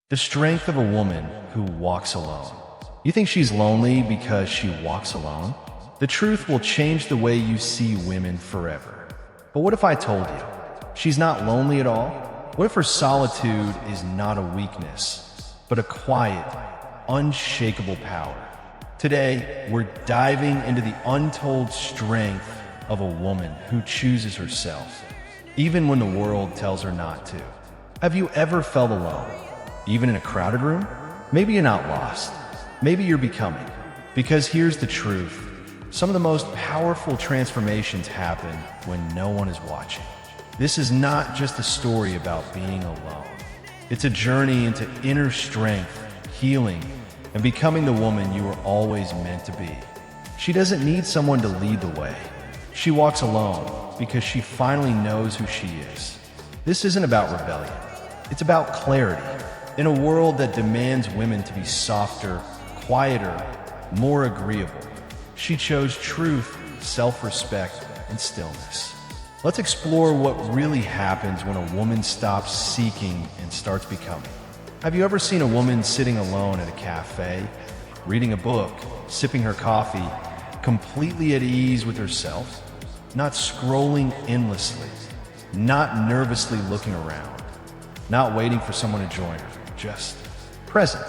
The strength of a woman who walks alone. You think she's lonely because she walks alone? The truth will change the way you see women forever. But what if I told you she's not lonely at all? What if her solitude is not a weakness, but a quiet, unshakable power? Today, we're diving into the untold strength of a woman who chooses herself, even when the world tells her not to. Have you ever felt alone? Even in a crowded room? Maybe you're not lost. Maybe you're becoming. Because here's the truth. Some of the most powerful transformations happen when no one is watching. This is not just a story about being alone. It's a journey into inner strength, healing, and becoming the woman you were always meant to be. She doesn't need someone to lead the way. She walks alone because she finally knows who she is. This isn't about rebellion. It's about clarity. In a world that demands women to be softer, quieter, more agreeable, she chose truth, self-respect, and stillness. Let's explore what really happens when a woman stops seeking and starts becoming. Have you ever seen a woman sitting alone at a cafe, reading a book, sipping her coffee, completely at ease with herself, not scrolling endlessly, not nervously looking around, not waiting for someone to join her? Just present,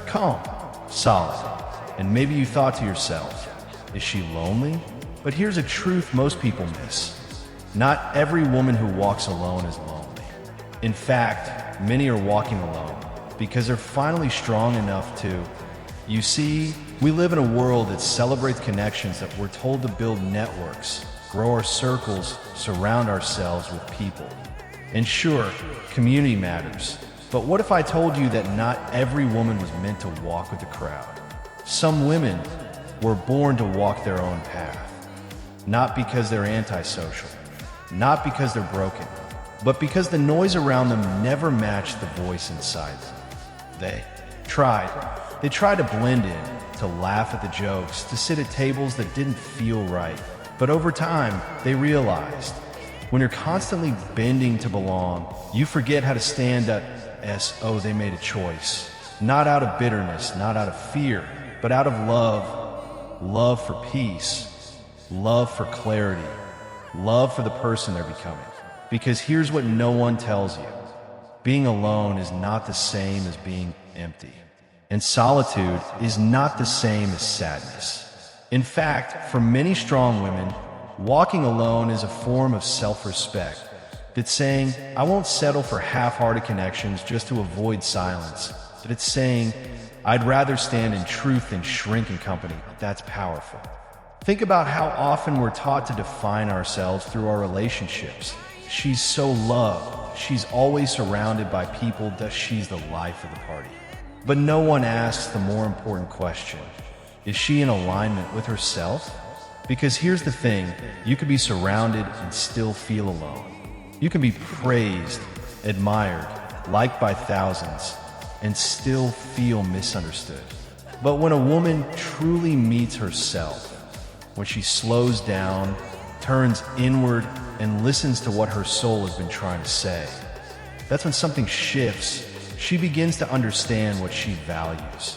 calm, solid. And maybe you thought to yourself, is she lonely? But here's a truth most people miss. Not every woman who walks alone is lonely. In fact, many are walking alone because they're finally strong enough to. You see, we live in a world that celebrates connections, that we're told to build networks, grow our circles, surround ourselves with people. And sure, community matters. But what if I told you that not every woman was meant to walk with the crowd? Some women were born to walk their own path. Not because they're antisocial, not because they're broken, but because the noise around them never matched the voice inside them. They tried to blend in, to laugh at the jokes, to sit at tables that didn't feel right. But over time, they realized, when you're constantly bending to belong, you forget how to stand up as, oh, they made a choice. Not out of bitterness, not out of fear, but out of love. Love for peace, love for clarity, love for the person they're becoming. Because here's what no one tells you. Being alone is not the same as being empty. And solitude is not the same as sadness. In fact, for many strong women, walking alone is a form of self-respect. It's saying, I won't settle for half-hearted connections just to avoid silence. But it's saying, I'd rather stand in truth than shrink in company. That's powerful. Think about how often we're taught to define ourselves through our relationships. She's so loved. She's always surrounded by people that she's the life of the party. But no one asks the more important question. Is she in alignment with herself? Because here's the thing, you could be surrounded and still feel alone. You can be praised, admired, liked by thousands, and still feel misunderstood. But when a woman truly meets herself, when she slows down, turns inward, and listens to what her soul has been trying to say, that's when something shifts. She begins to understand what she values.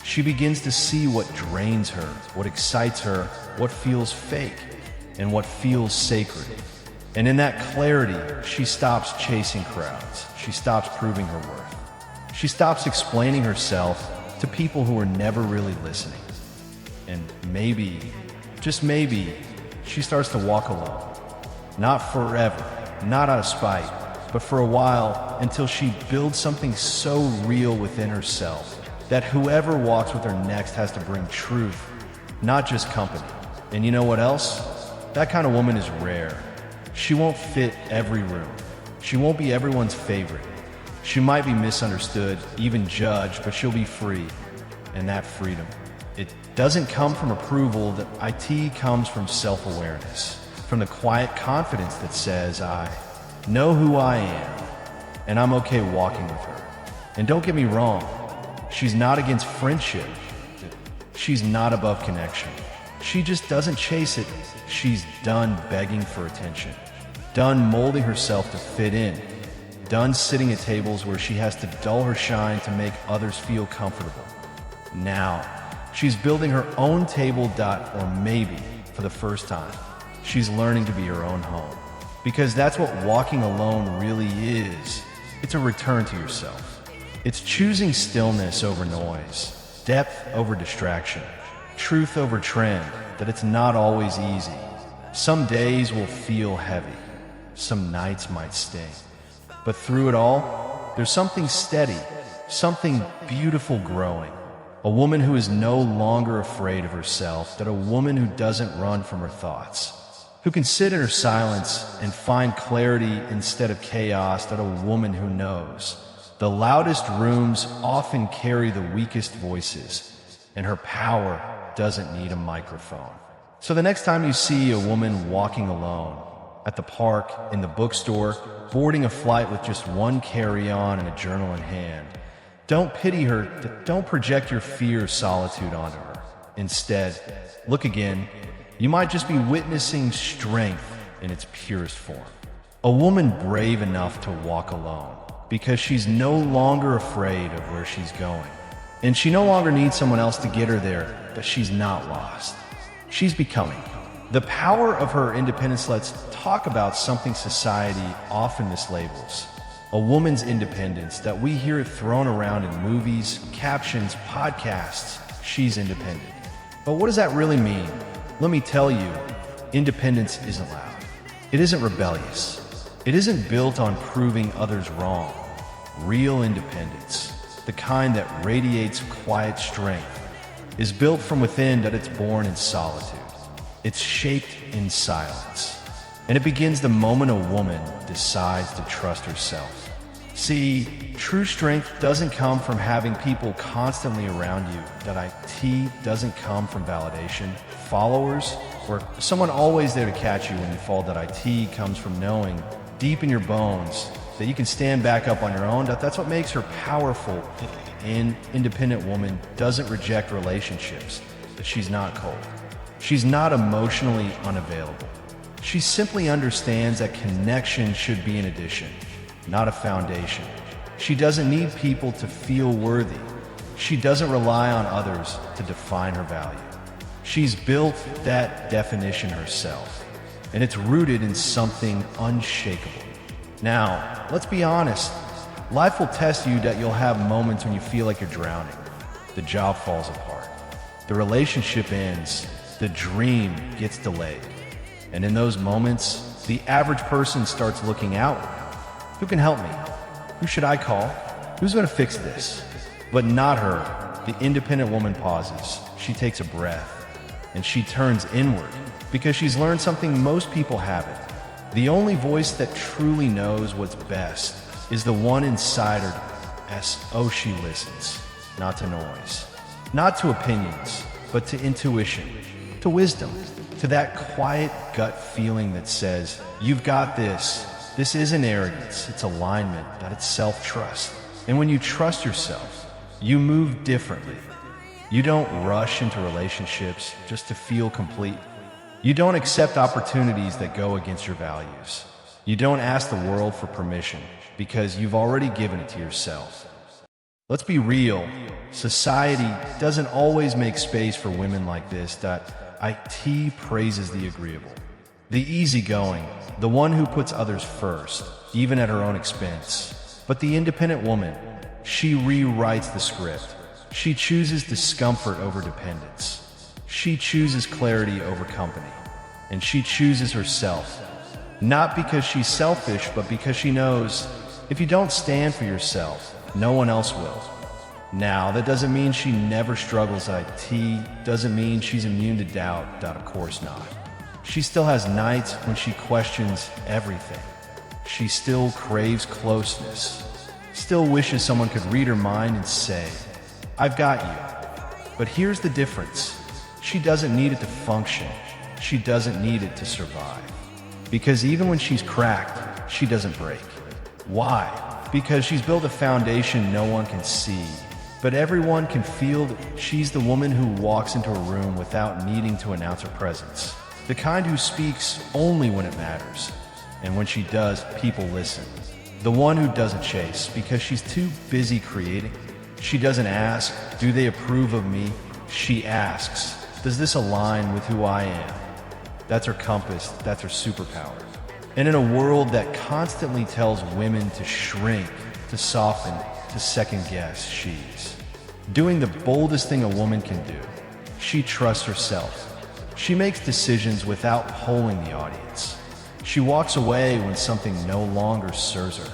She begins to see what drains her, what excites her, what feels fake, and what feels sacred. And in that clarity, she stops chasing crowds. She stops proving her worth. She stops explaining herself to people who are never really listening. And maybe, just maybe, she starts to walk alone. Not forever, not out of spite, but for a while, until she builds something so real within herself that whoever walks with her next has to bring truth, not just company. And you know what else? That kind of woman is rare. She won't fit every room. She won't be everyone's favorite. She might be misunderstood, even judged, but she'll be free. And that freedom, it doesn't come from approval. It comes from self-awareness, from the quiet confidence that says, I know who I am, and I'm okay walking with her. And don't get me wrong, she's not against friendship. She's not above connection. She just doesn't chase it. She's done begging for attention, done molding herself to fit in, done sitting at tables where she has to dull her shine to make others feel comfortable. Now, she's building her own table. Or maybe, for the first time, she's learning to be her own home. Because that's what walking alone really is. It's a return to yourself. It's choosing stillness over noise, depth over distraction, truth over trend, that it's not always easy. Some days will feel heavy. Some nights might sting. But through it all, there's something steady, something beautiful growing. A woman who is no longer afraid of herself, that a woman who doesn't run from her thoughts, who can sit in her silence and find clarity instead of chaos, that a woman who knows the loudest rooms often carry the weakest voices, and her power doesn't need a microphone. So the next time you see a woman walking alone, at the park, in the bookstore, boarding a flight with just one carry-on and a journal in hand, don't pity her, don't project your fear of solitude onto her. Instead, look again. You might just be witnessing strength in its purest form. A woman brave enough to walk alone because she's no longer afraid of where she's going. And she no longer needs someone else to get her there, but she's not lost. She's becoming. The power of her independence. Let's talk about something society often mislabels. A woman's independence, that we hear it thrown around in movies, captions, podcasts. She's independent. But what does that really mean? Let me tell you, independence isn't loud. It isn't rebellious. It isn't built on proving others wrong. Real independence, the kind that radiates quiet strength, is built from within, that it's born in solitude. It's shaped in silence. And it begins the moment a woman decides to trust herself. See, true strength doesn't come from having people constantly around you. That IT doesn't come from validation, followers, or someone always there to catch you when you fall. That IT comes from knowing deep in your bones that you can stand back up on your own. That's what makes her powerful. An independent woman doesn't reject relationships, that she's not cold. She's not emotionally unavailable. She simply understands that connection should be an addition, not a foundation. She doesn't need people to feel worthy. She doesn't rely on others to define her value. She's built that definition herself, and it's rooted in something unshakable. Now, let's be honest. Life will test you. That you'll have moments when you feel like you're drowning. The job falls apart. The relationship ends. The dream gets delayed. And in those moments, the average person starts looking outward. Who can help me? Who should I call? Who's going to fix this? But not her. The independent woman pauses. She takes a breath. And she turns inward because she's learned something most people haven't. The only voice that truly knows what's best is the one inside her. Oh, she listens. Not to noise. Not to opinions, but to intuition. To wisdom. To that quiet gut feeling that says, you've got this. This isn't arrogance, it's alignment, that it's self-trust. And when you trust yourself, you move differently. You don't rush into relationships just to feel complete. You don't accept opportunities that go against your values. You don't ask the world for permission because you've already given it to yourself. Let's be real. Society doesn't always make space for women like this. That IT praises the agreeable, the easygoing, the one who puts others first, even at her own expense. But the independent woman, she rewrites the script. She chooses discomfort over dependence. She chooses clarity over company. And she chooses herself. Not because she's selfish, but because she knows if you don't stand for yourself, no one else will. Now, that doesn't mean she never struggles. IT doesn't mean she's immune to doubt. Of course not. She still has nights when she questions everything. She still craves closeness. Still wishes someone could read her mind and say, I've got you. But here's the difference. She doesn't need it to function. She doesn't need it to survive. Because even when she's cracked, she doesn't break. Why? Because she's built a foundation no one can see. But everyone can feel that she's the woman who walks into a room without needing to announce her presence. The kind who speaks only when it matters. And when she does, people listen. The one who doesn't chase because she's too busy creating. She doesn't ask, do they approve of me? She asks, does this align with who I am? That's her compass, that's her superpower. And in a world that constantly tells women to shrink, to soften, to second guess, she's doing the boldest thing a woman can do. She trusts herself. She makes decisions without polling the audience. She walks away when something no longer serves her.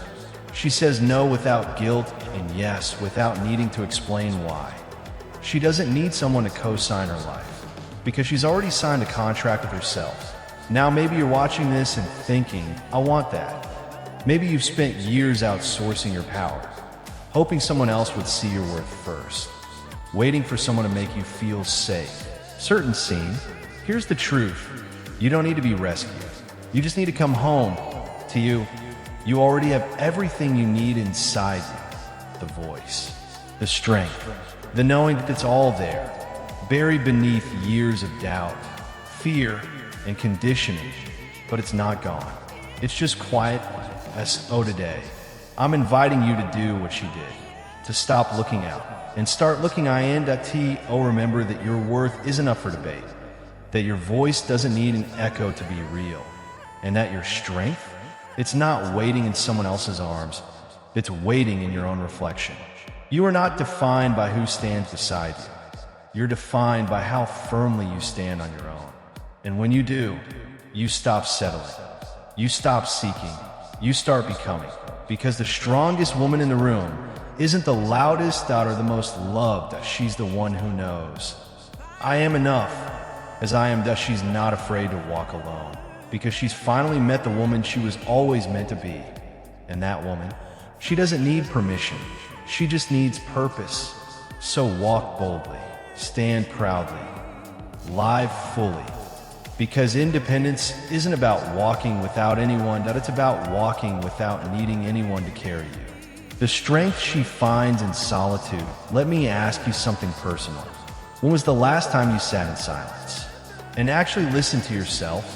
She says no without guilt and yes without needing to explain why. She doesn't need someone to co-sign her life because she's already signed a contract with herself. Now maybe you're watching this and thinking, I want that. Maybe you've spent years outsourcing your power, hoping someone else would see your worth first, waiting for someone to make you feel safe, certain seen. Here's the truth. You don't need to be rescued. You just need to come home to you. You already have everything you need inside you. The voice, the strength, the knowing that it's all there, buried beneath years of doubt, fear, and conditioning, but it's not gone. It's just quiet as today. I'm inviting you to do what she did, to stop looking out and start looking in. Remember that your worth isn't up for debate, that your voice doesn't need an echo to be real, and that your strength, it's not waiting in someone else's arms, it's waiting in your own reflection. You are not defined by who stands beside you. You're defined by how firmly you stand on your own. And when you do, you stop settling. You stop seeking. You start becoming. Because the strongest woman in the room isn't the loudest or the most loved. She's the one who knows. I am enough as I am. Thus she's not afraid to walk alone. Because she's finally met the woman she was always meant to be. And that woman, she doesn't need permission. She just needs purpose. So walk boldly. Stand proudly. Live fully. Because independence isn't about walking without anyone, that it's about walking without needing anyone to carry you. The strength she finds in solitude. Let me ask you something personal. When was the last time you sat in silence and actually listened to yourself?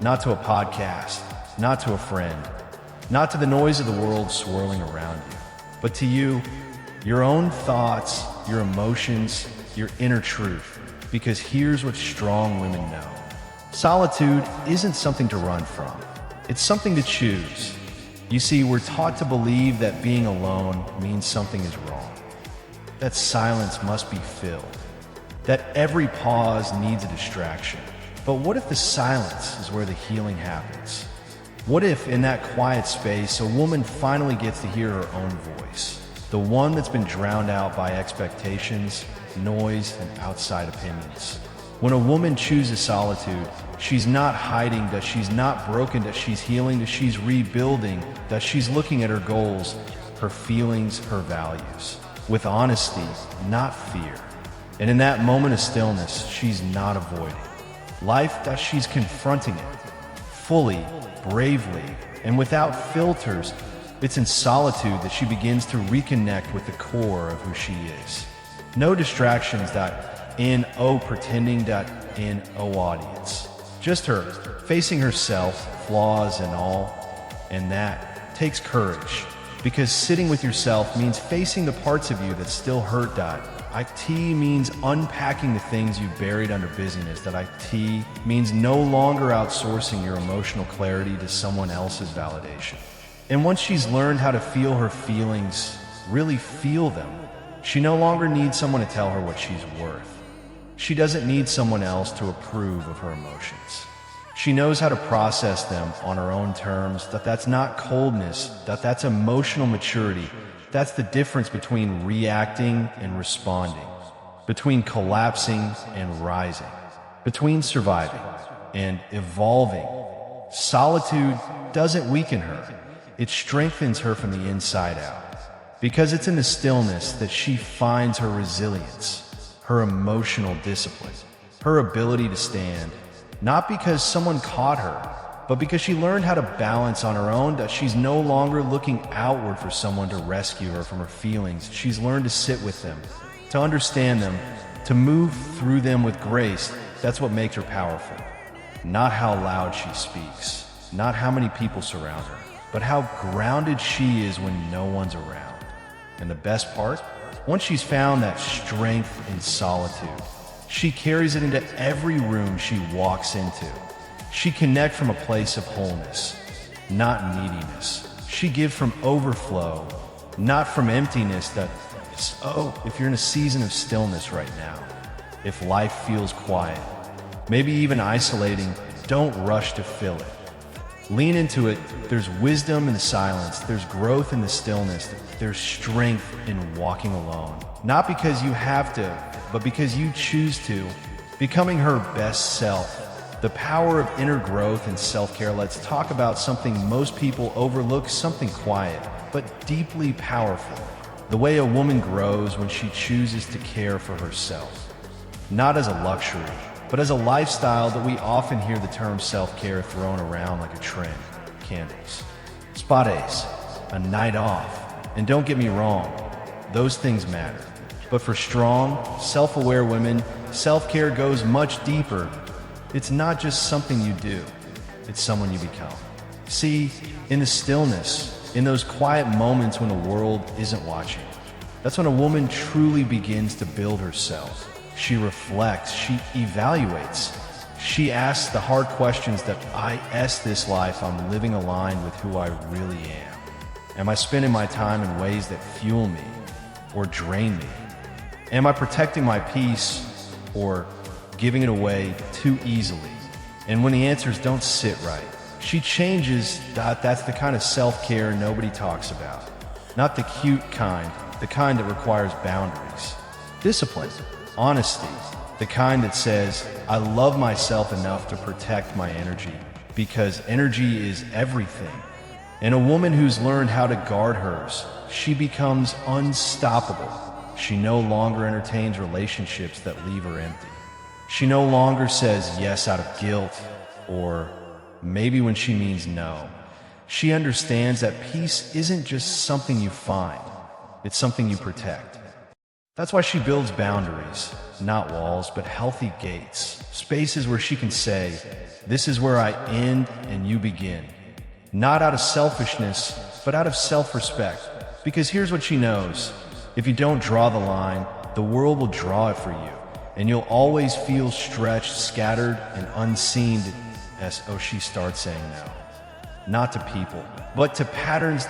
Not to a podcast, not to a friend, not to the noise of the world swirling around you, but to you, your own thoughts, your emotions, your inner truth. Because here's what strong women know. Solitude isn't something to run from. It's something to choose. You see, we're taught to believe that being alone means something is wrong, that silence must be filled, that every pause needs a distraction. But what if the silence is where the healing happens? What if in that quiet space, a woman finally gets to hear her own voice, the one that's been drowned out by expectations, noise, and outside opinions? When a woman chooses solitude, she's not hiding, that she's not broken, that she's healing, that she's rebuilding, that she's looking at her goals, her feelings, her values, with honesty, not fear. And in that moment of stillness, she's not avoiding life, that she's confronting it fully, bravely, and without filters. It's in solitude that she begins to reconnect with the core of who she is. No distractions pretending audience. Just her, facing herself, flaws and all. And that takes courage. Because sitting with yourself means facing the parts of you that still hurt. IT means unpacking the things you buried under busyness. That IT means no longer outsourcing your emotional clarity to someone else's validation. And once she's learned how to feel her feelings, really feel them, she no longer needs someone to tell her what she's worth. She doesn't need someone else to approve of her emotions. She knows how to process them on her own terms, that's not coldness, that's emotional maturity. That's the difference between reacting and responding, between collapsing and rising, between surviving and evolving. Solitude doesn't weaken her. It strengthens her from the inside out. Because it's in the stillness that she finds her resilience, her emotional discipline, her ability to stand, not because someone caught her, but because she learned how to balance on her own, that she's no longer looking outward for someone to rescue her from her feelings. She's learned to sit with them, to understand them, to move through them with grace. That's what makes her powerful. Not how loud she speaks, not how many people surround her, but how grounded she is when no one's around. And the best part? Once she's found that strength in solitude, she carries it into every room she walks into. She connects from a place of wholeness, not neediness. She gives from overflow, not from emptiness. If you're in a season of stillness right now, if life feels quiet, maybe even isolating, don't rush to fill it. Lean into it. There's wisdom in the silence. There's growth in the stillness. There's strength in walking alone. Not because you have to, but because you choose to. Becoming her best self. The power of inner growth and self-care. Let's talk about something most people overlook, something quiet, but deeply powerful. The way a woman grows when she chooses to care for herself. Not as a luxury, but as a lifestyle that we often hear the term self-care thrown around like a trend. Candles, spa days, a night off. And don't get me wrong, those things matter. But for strong, self-aware women, self-care goes much deeper. It's not just something you do, it's someone you become. See, in the stillness, in those quiet moments when the world isn't watching, that's when a woman truly begins to build herself. She reflects, she evaluates, she asks the hard questions that this life I'm living aligned with who I really am. Am I spending my time in ways that fuel me or drain me? Am I protecting my peace or giving it away too easily? And when the answers don't sit right, she changes. That's the kind of self-care nobody talks about. Not the cute kind, the kind that requires boundaries. Discipline, honesty, the kind that says, I love myself enough to protect my energy, because energy is everything. And a woman who's learned how to guard hers, she becomes unstoppable. She no longer entertains relationships that leave her empty. She no longer says yes out of guilt, or maybe when she means no. She understands that peace isn't just something you find, it's something you protect. That's why she builds boundaries, not walls, but healthy gates, spaces where she can say, this is where I end and you begin. Not out of selfishness, but out of self-respect. Because here's what she knows. If you don't draw the line, the world will draw it for you. And you'll always feel stretched, scattered, and unseen as she starts saying no. Not to people, but to patterns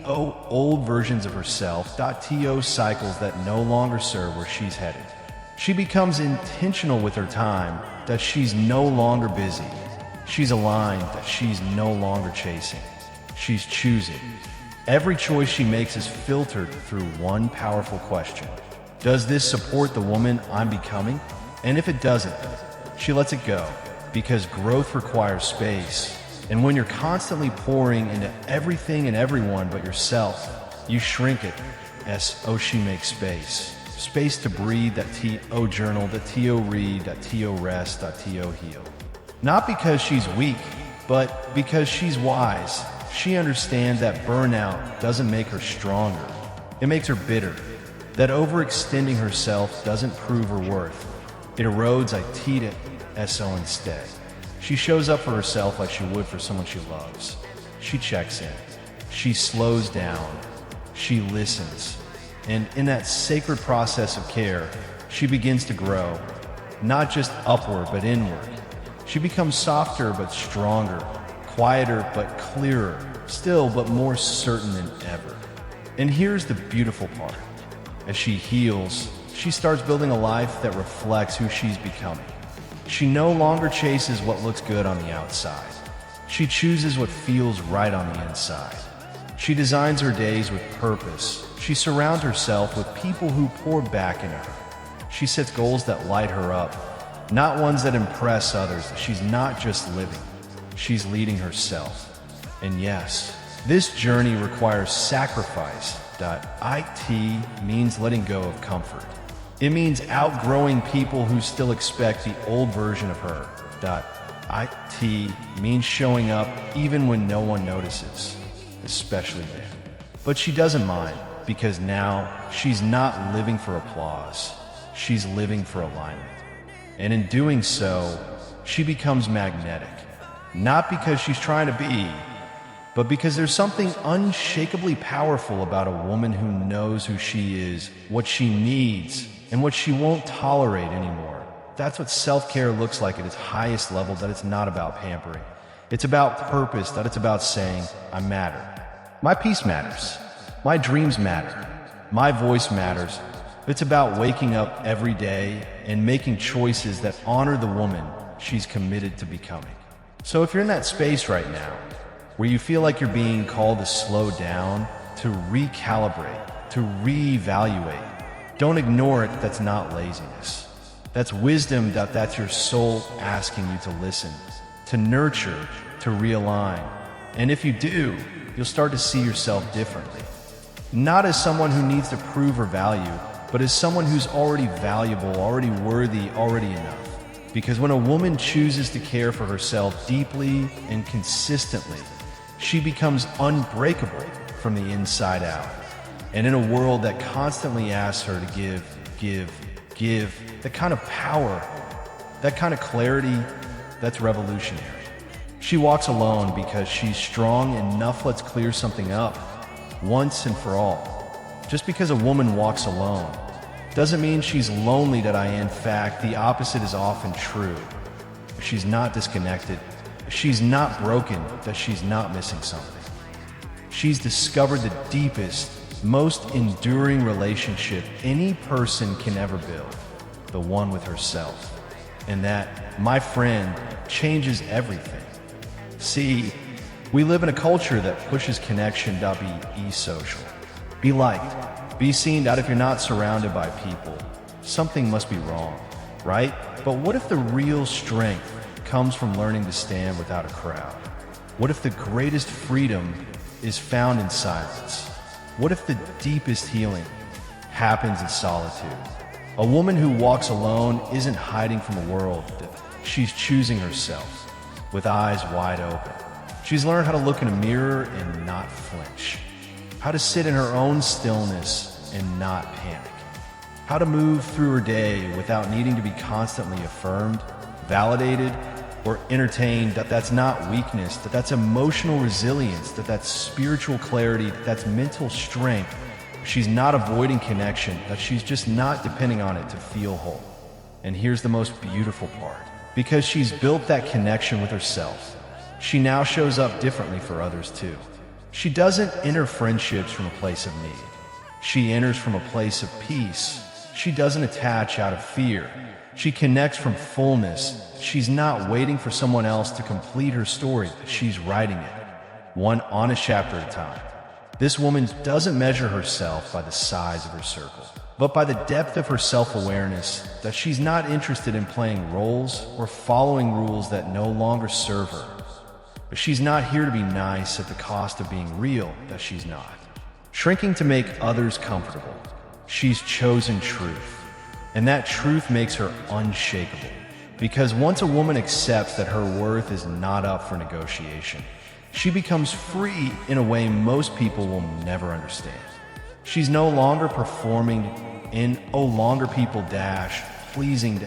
old versions of herself, cycles that no longer serve where she's headed. She becomes intentional with her time, that she's no longer busy. She's aligned, that she's no longer chasing. She's choosing. Every choice she makes is filtered through one powerful question. Does this support the woman I'm becoming? And if it doesn't, she lets it go, because growth requires space. And when you're constantly pouring into everything and everyone but yourself, you shrink it. She makes space. Space to breathe, journal, read, rest, heal. Not because she's weak, but because she's wise. She understands that burnout doesn't make her stronger. It makes her bitter. That overextending herself doesn't prove her worth. It erodes instead. She shows up for herself like she would for someone she loves. She checks in. She slows down. She listens. And in that sacred process of care, she begins to grow, not just upward, but inward. She becomes softer, but stronger, quieter, but clearer, still, but more certain than ever. And here's the beautiful part. As she heals, she starts building a life that reflects who she's becoming. She no longer chases what looks good on the outside. She chooses what feels right on the inside. She designs her days with purpose. She surrounds herself with people who pour back into her. She sets goals that light her up, not ones that impress others. She's not just living, she's leading herself. And yes, this journey requires sacrifice. It means letting go of comfort. It means outgrowing people who still expect the old version of her. It means showing up even when no one notices, especially men. But she doesn't mind, because now she's not living for applause. She's living for alignment. And in doing so, she becomes magnetic. Not because she's trying to be, but because there's something unshakably powerful about a woman who knows who she is, what she needs, and what she won't tolerate anymore. That's what self-care looks like at its highest level, that it's not about pampering. It's about purpose, that it's about saying, I matter. My peace matters. My dreams matter. My voice matters. It's about waking up every day and making choices that honor the woman she's committed to becoming. So if you're in that space right now, where you feel like you're being called to slow down, to recalibrate, to reevaluate, don't ignore it. That's not laziness. That's wisdom, that's your soul asking you to listen, to nurture, to realign. And if you do, you'll start to see yourself differently. Not as someone who needs to prove her value, but as someone who's already valuable, already worthy, already enough. Because when a woman chooses to care for herself deeply and consistently, she becomes unbreakable from the inside out. And in a world that constantly asks her to give, that kind of power, that kind of clarity, that's revolutionary. She walks alone because she's strong enough. Let's clear something up once and for all. Just because a woman walks alone doesn't mean she's lonely. In fact, the opposite is often true. She's not disconnected. She's not broken. That she's not missing something. She's discovered the deepest, most enduring relationship any person can ever build, the one with herself. And that, my friend, changes everything. See, we live in a culture that pushes connection. Be social. Be liked. Be seen. If you're not surrounded by people, something must be wrong, right? But what if the real strength comes from learning to stand without a crowd? What if the greatest freedom is found in silence? What if the deepest healing happens in solitude? A woman who walks alone isn't hiding from a world. She's choosing herself with eyes wide open. She's learned how to look in a mirror and not flinch, how to sit in her own stillness and not panic, how to move through her day without needing to be constantly affirmed, validated, or entertained. That's not weakness, that's emotional resilience, that's spiritual clarity, that's mental strength. She's not avoiding connection, that she's just not depending on it to feel whole. And here's the most beautiful part. Because she's built that connection with herself, she now shows up differently for others too. She doesn't enter friendships from a place of need. She enters from a place of peace. She doesn't attach out of fear. She connects from fullness. She's not waiting for someone else to complete her story. She's writing it, one honest chapter at a time. This woman doesn't measure herself by the size of her circle, but by the depth of her self-awareness, that she's not interested in playing roles or following rules that no longer serve her. But she's not here to be nice at the cost of being real, that she's not. Shrinking to make others comfortable. She's chosen truth. And that truth makes her unshakable. Because once a woman accepts that her worth is not up for negotiation, she becomes free in a way most people will never understand. She's no longer performing, and no longer people pleasing,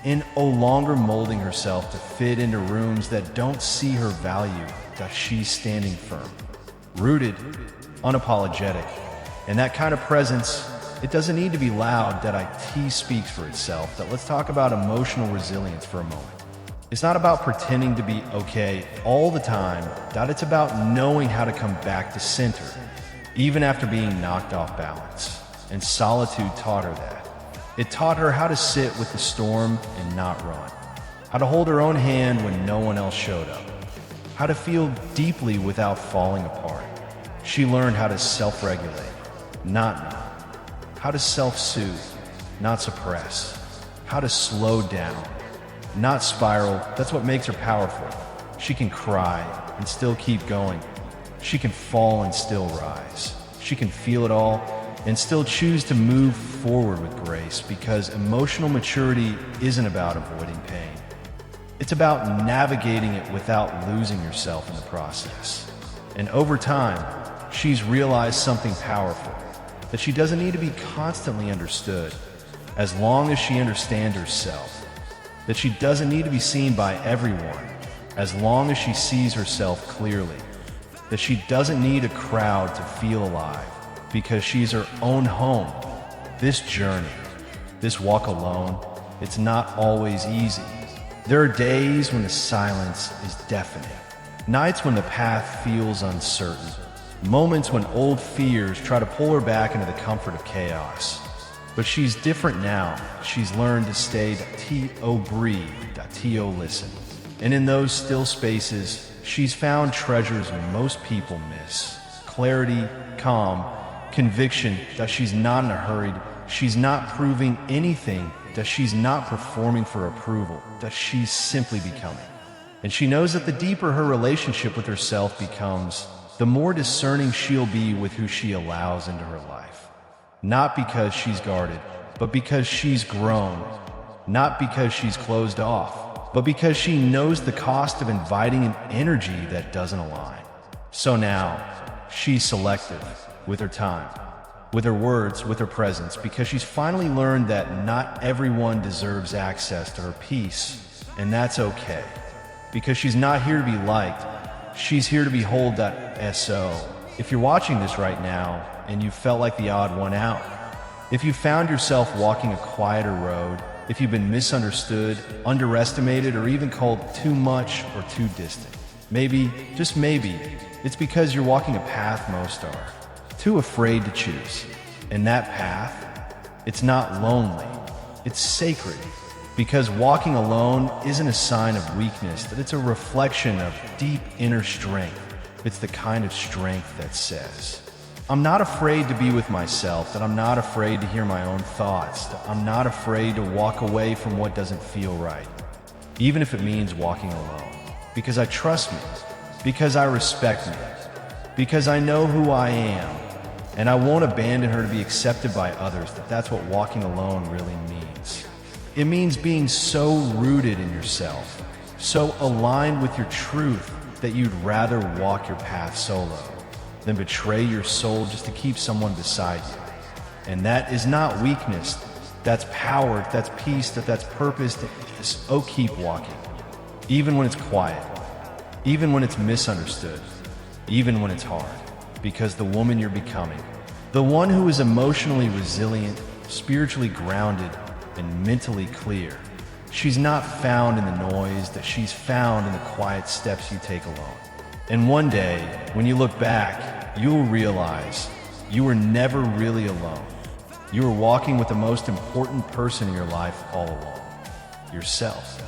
and no longer molding herself to fit into rooms that don't see her value, that she's standing firm, rooted, unapologetic. And that kind of presence, it doesn't need to be loud. That IT speaks for itself. That let's talk about emotional resilience for a moment. It's not about pretending to be okay all the time. That it's about knowing how to come back to center, even after being knocked off balance. And solitude taught her that. It taught her how to sit with the storm and not run, how to hold her own hand when no one else showed up, how to feel deeply without falling apart. She learned how to self-regulate, not numb, how to self-soothe, not suppress, how to slow down, not spiral. That's what makes her powerful. She can cry and still keep going. She can fall and still rise. She can feel it all and still choose to move forward with grace, because emotional maturity isn't about avoiding pain. It's about navigating it without losing yourself in the process. And over time, she's realized something powerful, that she doesn't need to be constantly understood as long as she understands herself, that she doesn't need to be seen by everyone as long as she sees herself clearly, that she doesn't need a crowd to feel alive because she's her own home. This journey, this walk alone, it's not always easy. There are days when the silence is deafening, nights when the path feels uncertain, moments when old fears try to pull her back into the comfort of chaos. But she's different now. She's learned to stay T-O breathe, T-O listen. And in those still spaces, she's found treasures most people miss. Clarity, calm, conviction that she's not in a hurry, she's not proving anything, that she's not performing for approval, that she's simply becoming. And she knows that the deeper her relationship with herself becomes, the more discerning she'll be with who she allows into her life. Not because she's guarded, but because she's grown. Not because she's closed off, but because she knows the cost of inviting an energy that doesn't align. So now, she's selective with her time, with her words, with her presence, because she's finally learned that not everyone deserves access to her peace, and that's okay. Because she's not here to be liked, she's here to be whole. So, if you're watching this right now and you felt like the odd one out, if you found yourself walking a quieter road, if you've been misunderstood, underestimated, or even called too much or too distant, maybe, just maybe, it's because you're walking a path most are too afraid to choose. And that path, it's not lonely, it's sacred. Because walking alone isn't a sign of weakness, that it's a reflection of deep inner strength. It's the kind of strength that says, I'm not afraid to be with myself, that I'm not afraid to hear my own thoughts, that I'm not afraid to walk away from what doesn't feel right, even if it means walking alone. Because I trust me, because I respect me, because I know who I am, and I won't abandon her to be accepted by others. That's what walking alone really means. It means being so rooted in yourself, so aligned with your truth, that you'd rather walk your path solo than betray your soul just to keep someone beside you. And that is not weakness, that's power, that's peace, that's purpose. Keep walking. Even when it's quiet, even when it's misunderstood, even when it's hard. Because the woman you're becoming, the one who is emotionally resilient, spiritually grounded, and mentally clear, she's not found in the noise, that she's found in the quiet steps you take alone. And one day, when you look back, you'll realize you were never really alone. You were walking with the most important person in your life all along, yourself.